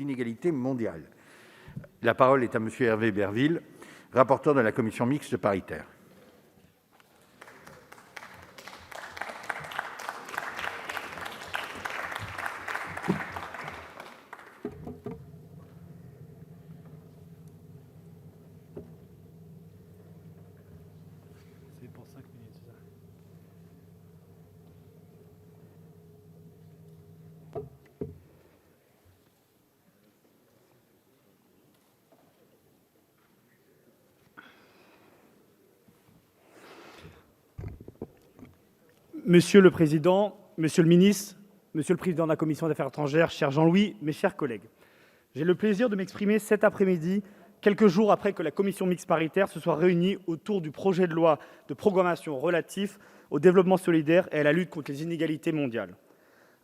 inégalités mondiales. La parole est à M. Hervé Berville, rapporteur de la commission mixte paritaire. Monsieur le président, monsieur le ministre, monsieur le président de la commission des affaires étrangères, cher Jean-Louis, mes chers collègues, j'ai le plaisir de m'exprimer cet après-midi, quelques jours après que la commission mixte paritaire se soit réunie autour du projet de loi de programmation relatif au développement solidaire et à la lutte contre les inégalités mondiales.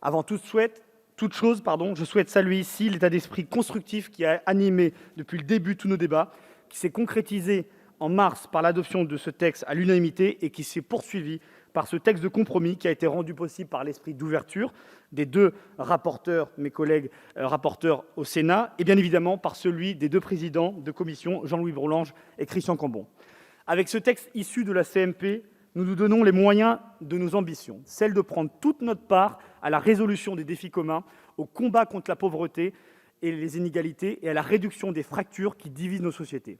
Avant toute chose, je souhaite saluer ici l'état d'esprit constructif qui a animé depuis le début tous nos débats, qui s'est concrétisé en mars par l'adoption de ce texte à l'unanimité et qui s'est poursuivi par ce texte de compromis qui a été rendu possible par l'esprit d'ouverture des deux rapporteurs, mes collègues rapporteurs au Sénat, et bien évidemment par celui des deux présidents de commission, Jean-Louis Bourlanges et Christian Cambon. Avec ce texte issu de la CMP, nous nous donnons les moyens de nos ambitions, celle de prendre toute notre part à la résolution des défis communs, au combat contre la pauvreté et les inégalités et à la réduction des fractures qui divisent nos sociétés.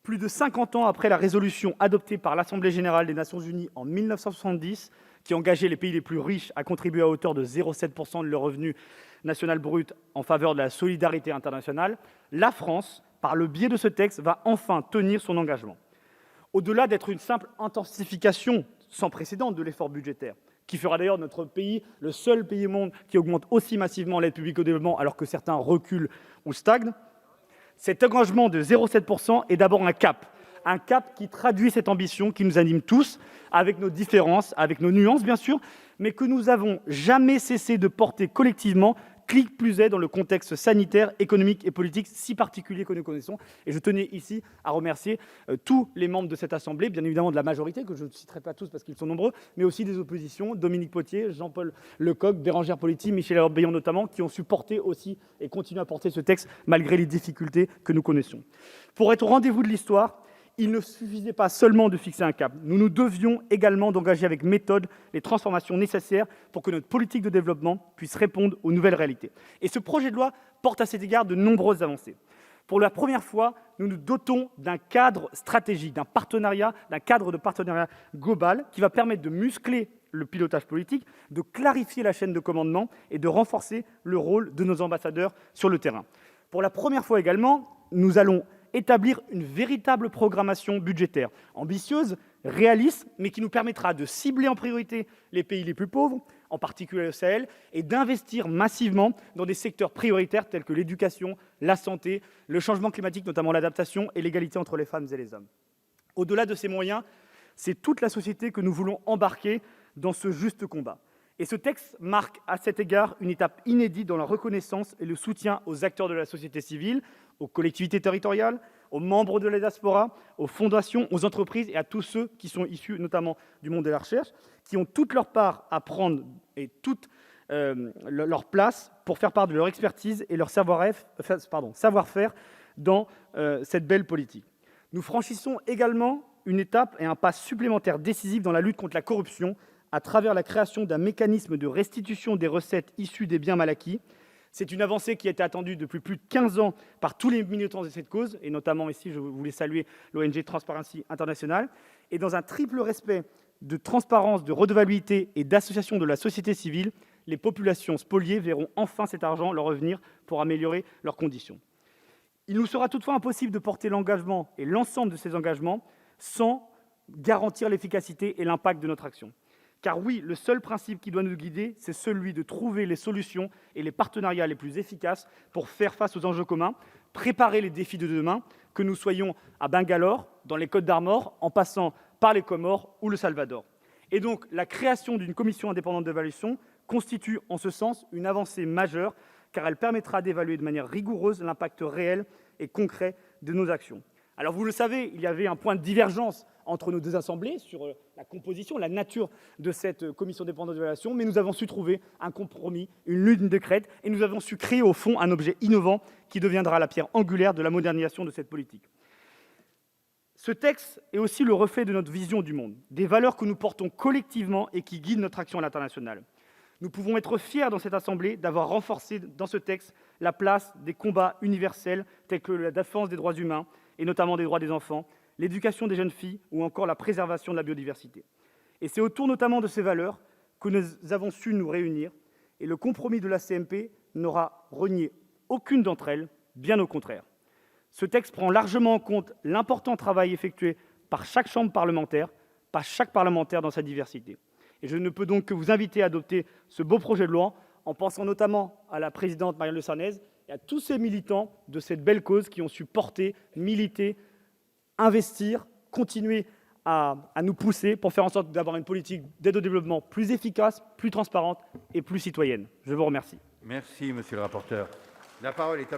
Plus de 50 ans après la résolution adoptée par l'Assemblée générale des Nations unies en 1970, qui engageait les pays les plus riches à contribuer à hauteur de 0,7 % de leur revenu national brut en faveur de la solidarité internationale, la France, par le biais de ce texte, va enfin tenir son engagement. Au-delà d'être une simple intensification sans précédent de l'effort budgétaire, qui fera d'ailleurs de notre pays le seul pays au monde qui augmente aussi massivement l'aide publique au développement alors que certains reculent ou stagnent, cet engagement de 0,7 % est d'abord un cap qui traduit cette ambition qui nous anime tous, avec nos différences, avec nos nuances bien sûr, mais que nous n'avons jamais cessé de porter collectivement, qui plus est dans le contexte sanitaire, économique et politique si particulier que nous connaissons. Et je tenais ici à remercier tous les membres de cette Assemblée, bien évidemment de la majorité, que je ne citerai pas tous parce qu'ils sont nombreux, mais aussi des oppositions, Dominique Potier, Jean-Paul Lecoq, Bérangère Poletti, Michel Herbillon notamment, qui ont su porter aussi et continuer à porter ce texte malgré les difficultés que nous connaissons. Pour être au rendez-vous de l'histoire, il ne suffisait pas seulement de fixer un cap. Nous nous devions également d'engager avec méthode les transformations nécessaires pour que notre politique de développement puisse répondre aux nouvelles réalités. Et ce projet de loi porte à cet égard de nombreuses avancées. Pour la première fois, nous nous dotons d'un cadre stratégique, d'un cadre de partenariat global qui va permettre de muscler le pilotage politique, de clarifier la chaîne de commandement et de renforcer le rôle de nos ambassadeurs sur le terrain. Pour la première fois également, nous allons établir une véritable programmation budgétaire, ambitieuse, réaliste, mais qui nous permettra de cibler en priorité les pays les plus pauvres, en particulier le Sahel, et d'investir massivement dans des secteurs prioritaires tels que l'éducation, la santé, le changement climatique, notamment l'adaptation, et l'égalité entre les femmes et les hommes. Au-delà de ces moyens, c'est toute la société que nous voulons embarquer dans ce juste combat. Et ce texte marque à cet égard une étape inédite dans la reconnaissance et le soutien aux acteurs de la société civile, aux collectivités territoriales, aux membres de la diaspora, aux fondations, aux entreprises et à tous ceux qui sont issus notamment du monde de la recherche, qui ont toute leur part à prendre et toute leur place pour faire part de leur expertise et leur savoir-faire dans cette belle politique. Nous franchissons également une étape et un pas supplémentaire décisif dans la lutte contre la corruption à travers la création d'un mécanisme de restitution des recettes issues des biens mal acquis. C'est une avancée qui a été attendue depuis plus de 15 ans par tous les militants de cette cause, et notamment ici, je voulais saluer l'ONG Transparency International, et dans un triple respect de transparence, de redevabilité et d'association de la société civile, les populations spoliées verront enfin cet argent leur revenir pour améliorer leurs conditions. Il nous sera toutefois impossible de porter l'engagement et l'ensemble de ces engagements sans garantir l'efficacité et l'impact de notre action. Car oui, le seul principe qui doit nous guider, c'est celui de trouver les solutions et les partenariats les plus efficaces pour faire face aux enjeux communs, préparer les défis de demain, que nous soyons à Bangalore, dans les Côtes d'Armor, en passant par les Comores ou le Salvador. Et donc, la création d'une commission indépendante d'évaluation constitue en ce sens une avancée majeure, car elle permettra d'évaluer de manière rigoureuse l'impact réel et concret de nos actions. Alors vous le savez, il y avait un point de divergence entre nos deux assemblées sur la composition, la nature de cette commission indépendante d'évaluation, mais nous avons su trouver un compromis, une ligne de crête, et nous avons su créer au fond un objet innovant qui deviendra la pierre angulaire de la modernisation de cette politique. Ce texte est aussi le reflet de notre vision du monde, des valeurs que nous portons collectivement et qui guident notre action à l'international. Nous pouvons être fiers dans cette assemblée d'avoir renforcé dans ce texte la place des combats universels tels que la défense des droits humains et notamment des droits des enfants, l'éducation des jeunes filles ou encore la préservation de la biodiversité. Et c'est autour notamment de ces valeurs que nous avons su nous réunir et le compromis de la CMP n'aura renié aucune d'entre elles, bien au contraire. Ce texte prend largement en compte l'important travail effectué par chaque chambre parlementaire, par chaque parlementaire dans sa diversité. Et je ne peux donc que vous inviter à adopter ce beau projet de loi en pensant notamment à la présidente Marianne Le Sarnez et à tous ces militants de cette belle cause qui ont su porter, militer, investir, continuer à nous pousser pour faire en sorte d'avoir une politique d'aide au développement plus efficace, plus transparente et plus citoyenne. Je vous remercie. Merci, monsieur le rapporteur. La parole est à